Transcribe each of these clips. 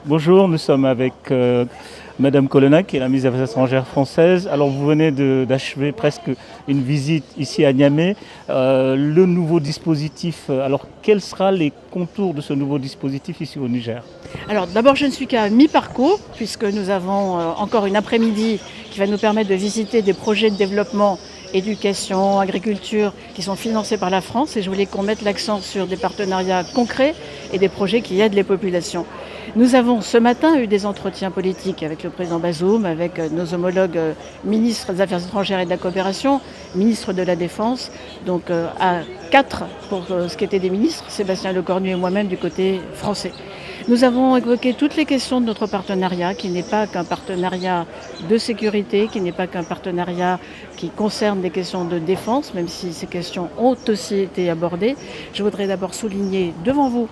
Bonjour, nous sommes avec Madame Colonna, qui est la ministre des Affaires étrangères française. Alors vous venez d'achever presque une visite ici à Niamey. Le nouveau dispositif, alors quels seront les contours de ce nouveau dispositif ici au Niger? Alors d'abord, je ne suis qu'à mi-parcours, puisque nous avons encore une après-midi qui va nous permettre de visiter des projets de développement, éducation, agriculture, qui sont financés par la France. Et je voulais qu'on mette l'accent sur des partenariats concrets et des projets qui aident les populations. Nous avons ce matin eu des entretiens politiques avec le président Bazoum, avec nos homologues ministres des Affaires étrangères et de la coopération, ministres de la Défense, donc à 4 pour ce qui était des ministres, Sébastien Lecornu et moi-même du côté français. Nous avons évoqué toutes les questions de notre partenariat, qui n'est pas qu'un partenariat de sécurité, qui n'est pas qu'un partenariat qui concerne des questions de défense, même si ces questions ont aussi été abordées. Je voudrais d'abord souligner devant vous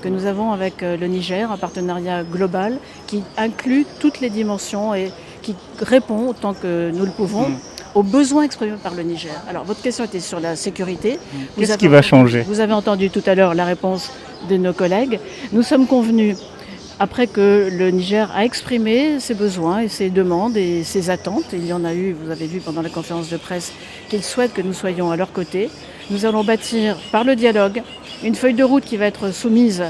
que nous avons avec le Niger un partenariat global qui inclut toutes les dimensions et qui répond autant que nous le pouvons aux besoins exprimés par le Niger. Alors votre question était sur la sécurité. Qu'est-ce qui va changer? Vous avez entendu tout à l'heure la réponse de nos collègues. Nous sommes convenus, après que le Niger a exprimé ses besoins et ses demandes et ses attentes, il y en a eu, vous avez vu pendant la conférence de presse, qu'ils souhaitent que nous soyons à leur côté. Nous allons bâtir par le dialogue une feuille de route qui va être soumise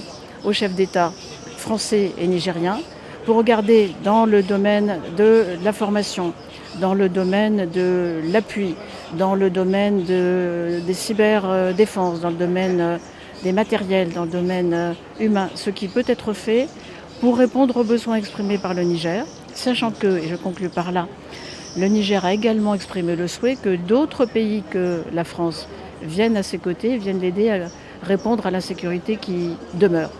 aux chefs d'État français et nigériens pour regarder dans le domaine de la formation, dans le domaine de l'appui, dans le domaine des cyberdéfenses, dans le domaine des matériels, dans le domaine humain, ce qui peut être fait pour répondre aux besoins exprimés par le Niger, sachant que, et je conclus par là, le Niger a également exprimé le souhait que d'autres pays que la France viennent à ses côtés, viennent l'aider à répondre à l'insécurité qui demeure.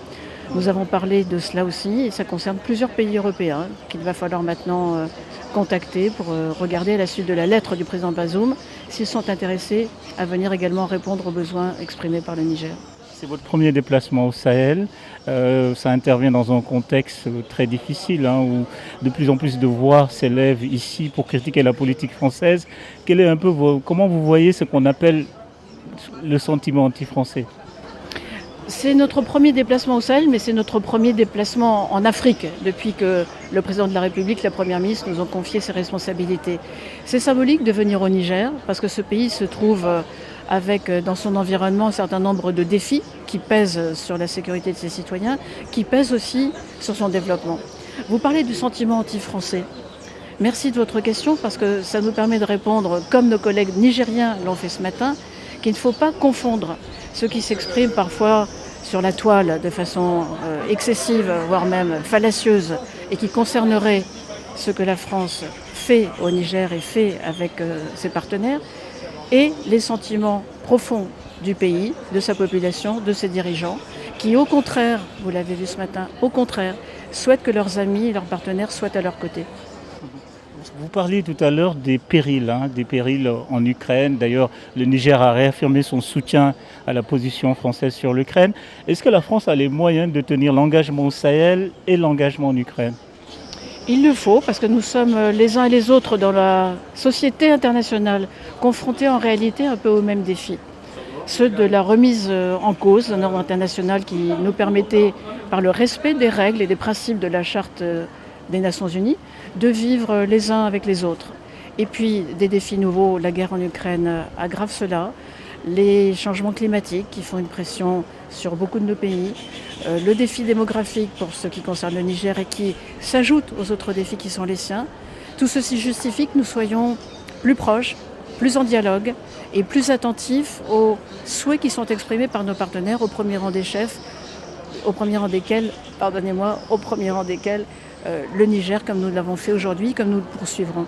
Nous avons parlé de cela aussi, et ça concerne plusieurs pays européens qu'il va falloir maintenant contacter pour regarder à la suite de la lettre du président Bazoum s'ils sont intéressés à venir également répondre aux besoins exprimés par le Niger. C'est votre premier déplacement au Sahel. Ça intervient dans un contexte très difficile, où de plus en plus de voix s'élèvent ici pour critiquer la politique française. Comment vous voyez ce qu'on appelle le sentiment anti-français? C'est notre premier déplacement au Sahel, mais c'est notre premier déplacement en Afrique depuis que le président de la République, la première ministre nous ont confié ces responsabilités. C'est symbolique de venir au Niger parce que ce pays se trouve avec dans son environnement un certain nombre de défis qui pèsent sur la sécurité de ses citoyens, qui pèsent aussi sur son développement. Vous parlez du sentiment anti-français. Merci de votre question parce que ça nous permet de répondre, comme nos collègues nigériens l'ont fait ce matin, qu'il ne faut pas confondre ceux qui s'expriment parfois sur la toile de façon excessive, voire même fallacieuse, et qui concernerait ce que la France fait au Niger et fait avec ses partenaires, et les sentiments profonds du pays, de sa population, de ses dirigeants, qui au contraire, vous l'avez vu ce matin, au contraire, souhaitent que leurs amis et leurs partenaires soient à leur côté. Vous parliez tout à l'heure des périls en Ukraine. D'ailleurs, le Niger a réaffirmé son soutien à la position française sur l'Ukraine. Est-ce que la France a les moyens de tenir l'engagement au Sahel et l'engagement en Ukraine? Il le faut parce que nous sommes les uns et les autres dans la société internationale confrontés en réalité un peu aux mêmes défis. Ceux de la remise en cause d'un ordre international qui nous permettait, par le respect des règles et des principes de la Charte des Nations Unies, de vivre les uns avec les autres. Et puis des défis nouveaux, la guerre en Ukraine aggrave cela, les changements climatiques qui font une pression sur beaucoup de nos pays, le défi démographique pour ce qui concerne le Niger et qui s'ajoute aux autres défis qui sont les siens. Tout ceci justifie que nous soyons plus proches, plus en dialogue et plus attentifs aux souhaits qui sont exprimés par nos partenaires, au premier rang des chefs, au premier rang desquels le Niger, comme nous l'avons fait aujourd'hui, comme nous le poursuivrons.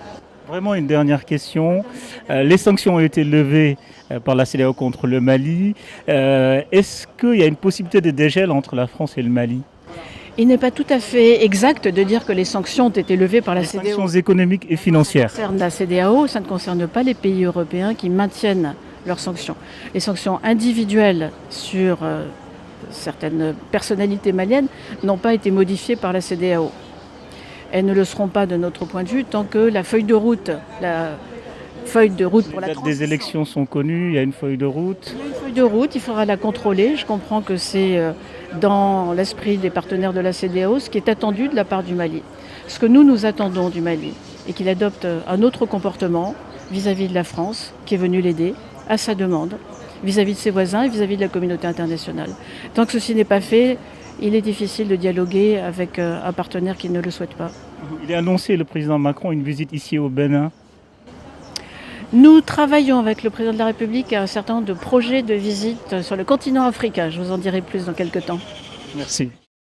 Vraiment une dernière question. Les sanctions ont été levées par la CEDEAO contre le Mali. Est-ce qu'il y a une possibilité de dégel entre la France et le Mali? Il n'est pas tout à fait exact de dire que les sanctions ont été levées par la CEDEAO. Sanctions économiques et financières. Ça concerne la CEDEAO, ça ne concerne pas les pays européens qui maintiennent leurs sanctions. Les sanctions individuelles sur certaines personnalités maliennes n'ont pas été modifiées par la CEDEAO. Elles ne le seront pas de notre point de vue tant que la feuille de route pour la Les dates des élections sont connues, il y a une feuille de route. Il y a une feuille de route, il faudra la contrôler. Je comprends que c'est dans l'esprit des partenaires de la CEDEAO ce qui est attendu de la part du Mali. Ce que nous attendons du Mali, et qu'il adopte un autre comportement vis-à-vis de la France, qui est venue l'aider à sa demande, vis-à-vis de ses voisins et vis-à-vis de la communauté internationale. Tant que ceci n'est pas fait, il est difficile de dialoguer avec un partenaire qui ne le souhaite pas. Il a annoncé, le président Macron, une visite ici au Bénin. Nous travaillons avec le président de la République à un certain nombre de projets de visite sur le continent africain. Je vous en dirai plus dans quelques temps. Merci.